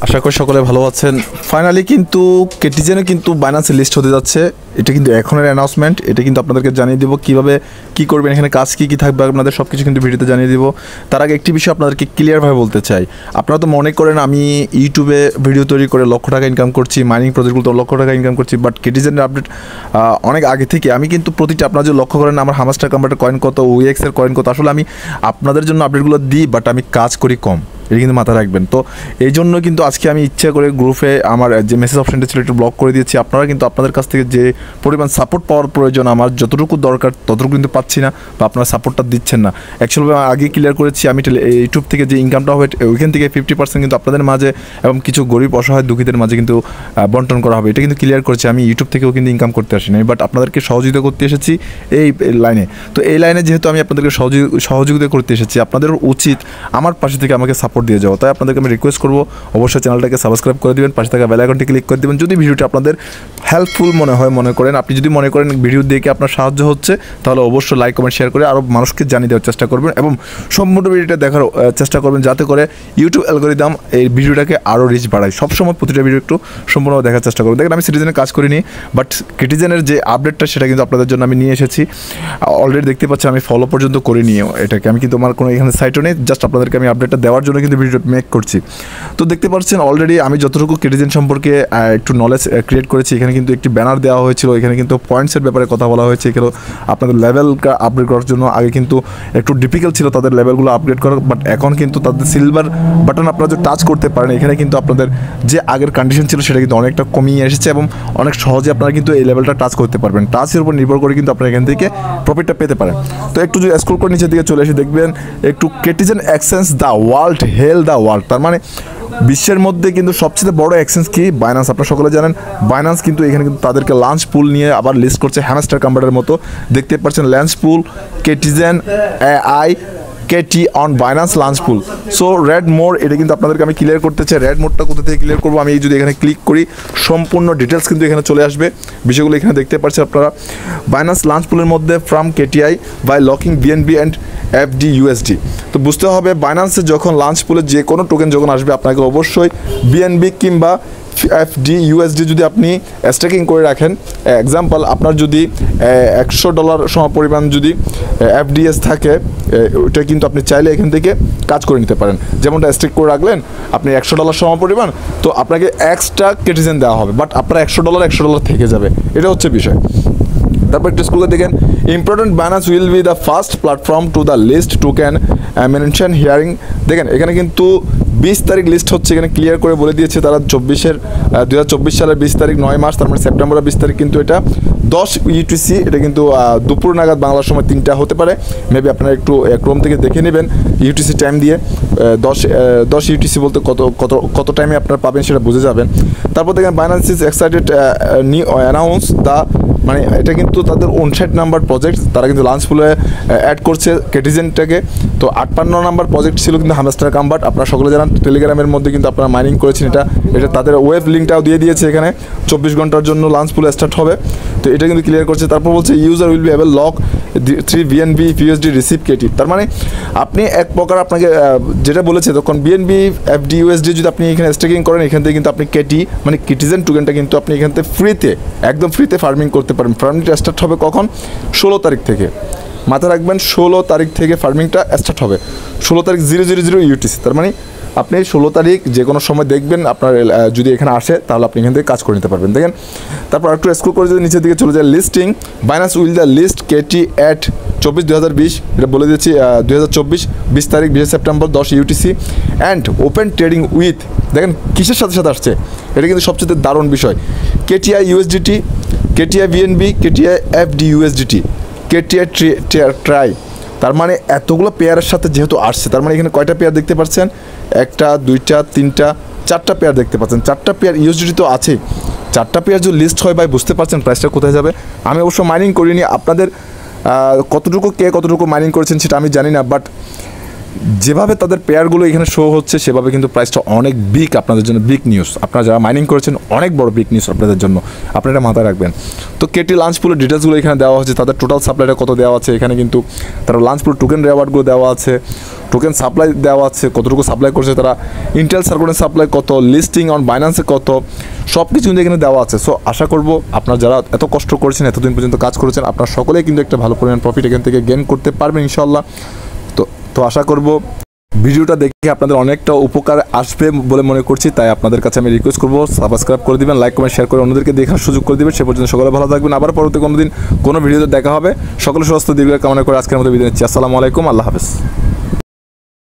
আশা করি সকলে ভালো আছেন। ফাইনালি কিন্তু কেটিজেনে কিন্তু বাইন্যান্সে লিস্ট হতে যাচ্ছে। এটা কিন্তু এখনের অ্যানাউন্সমেন্ট। এটা কিন্তু আপনাদেরকে জানিয়ে দেবো কীভাবে কী করবেন, এখানে কাজ কী থাকবে আপনাদের সব কিছু কিন্তু ভিডিওতে জানিয়ে দেবো। তার আগে একটি বিষয় আপনাদেরকে ক্লিয়ারভাবে বলতে চাই। আপনারা তো মনে করেন আমি ইউটিউবে ভিডিও তৈরি করে লক্ষ টাকা ইনকাম করছি, মাইনিং প্রজেক্টগুলো লক্ষ টাকা ইনকাম করছি, বাট কেটিজেনের আপডেট অনেক আগে থেকে আমি কিন্তু প্রতিটা আপনারা যে লক্ষ্য করেন আমার হামাস্টার কনভার্টার কয়েন কত, ওএক্সের কয়েন কত, আসলে আমি আপনাদের জন্য আপডেটগুলো দিই, বাট আমি কাজ করি কম। এটা কিন্তু মাথায় রাখবেন। তো এই জন্য কিন্তু আজকে আমি ইচ্ছা করে গ্রুপে আমার যে মেসেজ অপশনটা ছিল একটু ব্লক করে দিয়েছি। আপনারা কিন্তু আপনাদের কাছ থেকে যে পরিমাণ সাপোর্ট পাওয়ার প্রয়োজন, আমার যতটুকু দরকার ততটুকু কিন্তু পাচ্ছি না, বা আপনারা সাপোর্টটা দিচ্ছেন না। অ্যাকচুয়ালি আমি আগে ক্লিয়ার করেছি, আমি ইউটিউব থেকে যে ইনকামটা হয় ওইখান থেকে 50% কিন্তু আপনাদের মাঝে এবং কিছু গরিব অসহায় দুঃখীদের মাঝে কিন্তু বন্টন করা হবে। এটা কিন্তু ক্লিয়ার করেছি। আমি ইউটিউব থেকেও কিন্তু ইনকাম করতে আসিনি, বাট আপনাদেরকে সহযোগিতা করতে এসেছি এই লাইনে। তো এই লাইনে যেহেতু আমি আপনাদেরকে সহযোগিতা করতে এসেছি, আপনাদের উচিত আমার পাশে থেকে আমাকে সাপোর্ট দিয়ে যাওয়া। তাই আপনাদেরকে আমি রিকোয়েস্ট করবো, অবশ্যই চ্যানেলটাকে সাবস্ক্রাইব করে দেবেন, পাশে থাকা বেল আইকনটি ক্লিক করে দেবেন। যদি ভিডিওটি আপনাদের হেল্পফুল মনে করেন, আপনি যদি মনে করেন ভিডিও দেখে আপনার সাহায্য হচ্ছে, তাহলে অবশ্যই লাইক কমেন্ট শেয়ার করে আরও মানুষকে জানিয়ে দেওয়ার চেষ্টা করবেন এবং সম্পূর্ণ ভিডিওটা দেখার চেষ্টা করবেন, যাতে করে ইউটিউব অ্যালগরিদম এই ভিডিওটাকে আরও রিচ বাড়ায়। সবসময় প্রতিটা ভিডিও একটু সম্পূর্ণ দেখার চেষ্টা করবেন। দেখেন আমি সিটিজেনে কাজ করিনি, বাট কেটিজেনের যে আপডেটটা সেটা কিন্তু আপনাদের জন্য আমি নিয়ে এসেছি। অলরেডি দেখতে পাচ্ছি আমি ফলো পর্যন্ত করিনি এটাকে, আমি কিন্তু আমার কোনো এখানে সাইটও নেই, জাস্ট আপনাদেরকে আমি আপডেটটা দেওয়ার জন্য কিন্তু ভিডিও মেক করছি। তো দেখতে পাচ্ছেন অলরেডি আমি যতটুকু কেটিজেন সম্পর্কে একটু নলেজ ক্রিয়েট করেছি। এখানে কিন্তু একটি ব্যানার দেওয়া হয়েছিল, এখানে কিন্তু পয়েন্টসের ব্যাপারে কথা বলা হয়েছে। এখানে আপনাদের লেভেলটা আপগ্রেড করার জন্য আগে কিন্তু একটু ডিফিকাল্ট ছিল তাদের লেভেলগুলো আপগ্রেড করা, বাট এখন কিন্তু তাদের সিলভার বাটন আপনারা যে টাচ করতে পারেন, এখানে কিন্তু আপনাদের যে আগের কন্ডিশন ছিল সেটা কিন্তু অনেকটা কমিয়ে এসেছে এবং অনেক সহজে আপনারা কিন্তু এই লেভেলটা টাচ করতে পারবেন। টাচের উপর নির্ভর করে কিন্তু আপনারা এখান থেকে প্রফিটটা পেতে পারেন। তো একটু যদি স্ক্রল করে নিচের দিকে চলে এসে দেখবেন একটু কেটিজেন exchange the world heal the world, তার মানে বিশ্বের মধ্যে কিন্তু সবচেয়ে বড় এক্সচেঞ্জ কি? বাইন্যান্স। আপনারা সকলে জানেন বাইন্যান্স কিন্তু এখানে কিন্তু তাদেরকে লাঞ্চ পুল নিয়ে আবার লিস্ট করছে হ্যামস্টার কনভার্টারের মতো। দেখতে পাচ্ছেন লাঞ্চ পুল কেটিজেন AI KT on Binance launch pool. So red mode, এটা কিন্তু আপনাদেরকে আমি ক্লিয়ার করতে চাই। রেড মোডটা কোথা থেকে ক্লিয়ার করবো? আমি যদি এখানে ক্লিক করি সম্পূর্ণ ডিটেলস কিন্তু এখানে চলে আসবে। বিষয়গুলো এখানে দেখতে পাচ্ছেন আপনারা। বাইন্যান্স লাঞ্চ পুলের মধ্যে ফ্রম কেটিআই by locking BNB and FDUSD। তো বুঝতে হবে বাইন্যান্সে যখন লাঞ্চ পুলে যে কোনো টোকেন যখন আসবে, আপনাকে অবশ্যই BNB কিংবা FDUSD যদি আপনি স্টেকিং করে রাখেন। এক্সাম্পল, আপনার যদি $100 সমপরিমাণ যদি FDS থাকে, ওইটা কিন্তু আপনি চাইলে এখান থেকে কাজ করে নিতে পারেন। যেমনটা স্টেক করে রাখলেন আপনি $100 সমপরিমাণ, তো আপনাকে এক্সট্রা কেটিজেন দেওয়া হবে, বাট আপনার $100 থেকে যাবে। এটা হচ্ছে বিষয়। তারপর একটু স্কুলে দেখেন important Binance will be the first platform to the list token mention hearing. দেখেন এখানে কিন্তু 20 তারিখ লিস্ট হচ্ছে, এখানে ক্লিয়ার করে বলে দিয়েছে তারা 2024 সালের 20 তারিখ 9 মার্চ, তার মানে সেপ্টেম্বরের 20 তারিখ কিন্তু এটা 10 UTC। এটা কিন্তু দুপুর নাগাদ বাংলার সময় 3টা হতে পারে। মেবি আপনারা একটু ক্রোম থেকে দেখে নেবেন UTC টাইম দিয়ে। 10 UTC বলতে কত টাইমে আপনারা পাবেন সেটা বুঝে যাবেন। তারপর দেখেন Binance is excited new announce the, মানে এটা কিন্তু তাদের 59 নাম্বার প্রজেক্ট, তারা কিন্তু লাঞ্চ পুলে অ্যাড করছে কেটিজেনটাকে। তো 58 নাম্বার প্রজেক্ট ছিল কিন্তু হামস্টার কনভার্ট। আপনারা সকলে জানেন টেলিগ্রামের মধ্যে কিন্তু আপনারা মাইনিং করেছেন। এটা তাদের ওয়েব লিঙ্কটাও দিয়ে দিয়েছে, এখানে 24 ঘন্টার জন্য লাঞ্চ পুলে স্টার্ট হবে। তো এটা কিন্তু ক্লিয়ার করছে। তারপর বলছে user will be able lock 3 BNB USD receive KT. তার মানে আপনি এক প্রকার আপনাকে যেটা বলেছে তখন BNB FDUSD যদি আপনি এখানে স্টেকিং করেন, এখান থেকে কিন্তু আপনি কেটি মানে কেটিজেন টোকেনটা কিন্তু আপনি এখান থেকে ফ্রিতে, একদম ফ্রিতে ফার্মিং করতে পারেন। ফার্মিংটা স্টার্ট হবে কখন? 16 তারিখ থেকে। মাথায় রাখবেন 16 তারিখ থেকে ফার্মিংটা স্টার্ট হবে। 16 তারিখ 000 UTC। তার মানে আপনি 16 তারিখ যে কোনো সময় দেখবেন আপনার যদি এখানে আসে, তাহলে আপনি এখান থেকে কাজ করে নিতে পারবেন। দেখেন তারপর একটু স্ক্রল করে যদি নিচের দিকে চলে যায় listing Binance will the list KT at 24/2020। এটা বলে দিচ্ছি 2024 20 তারিখ 20 September 10 UTC and open trading with. দেখেন কিসের সাথে সাথে আসছে, এটা কিন্তু সবচেয়ে দারুণ বিষয়। কেটিআই USDT, কেটিআই BNB, কেটিআই FDUSDT, কেটিআই ট্রাই। তার মানে এতগুলো পেয়ারের সাথে যেহেতু আসছে, তার মানে এখানে কয়টা পেয়ার দেখতে পাচ্ছেন? 1টা 2টা 3টা 4টা পেয়ার দেখতে পাচ্ছেন। 4টা পেয়ার USDT তো আছে। 4টা পেয়ার যদি লিস্ট হয় ভাই, বুঝতে পারছেন প্রাইসটা কোথায় যাবে। আমি অবশ্য মাইনিং করিনি, আপনাদের কতটুকু মাইনিং করেছেন সেটা আমি জানি না, বাট যেভাবে তাদের পেয়ারগুলো এখানে শো হচ্ছে সেভাবে কিন্তু প্রাইসটা অনেক বিগ, আপনাদের জন্য বিগ নিউজ। আপনারা যারা মাইনিং করেছেন অনেক বড় বিগ নিউজ আপনাদের জন্য, আপনারা এটা মাথায় রাখবেন। তো কেটি লাঞ্চ পুলের ডিটেলসগুলো এখানে দেওয়া হচ্ছে, তাদের টোটাল সাপ্লাইটা কত দেওয়া আছে এখানে কিন্তু, তারা লাঞ্চ পুল টোকেন রেওয়ার্ডগুলো দেওয়া আছে, টোকেন সাপ্লাই দেওয়া আছে, কতটুকু সাপ্লাই করছে তারা, ইন্টেল সার্কুলের সাপ্লাই কত, লিস্টিং অন বাইন্যান্সে কত, সব কিছু কিন্তু এখানে দেওয়া আছে। সো আশা করব আপনারা যারা এত কষ্ট করেছেন, এতদিন পর্যন্ত কাজ করেছেন, আপনারা সকলেই কিন্তু একটা ভালো পরিমাণ প্রফিট এখান থেকে গেইন করতে পারবেন ইনশাল্লাহ। তো আশা করব ভিডিওটা দেখে আপনাদের অনেকটা উপকার আসবে বলে মনে করছি, তাই আপনাদের কাছে আমি রিকোয়েস্ট করবো সাবস্ক্রাইব করে দিবেন, লাইক কমেন্ট শেয়ার করে অন্যদেরকে দেখার সুযোগ করে দিবেন। সে পর্যন্ত সকলে ভালো থাকবেন, আবার পরবর্তী কোনো দিন কোনো ভিডিওতে দেখা হবে। সকলে সুস্থ দীর্ঘ কামনা করে আজকের মতো বিদায় নিচ্ছি। আসসালামু আলাইকুম, আল্লাহ হাফেজ।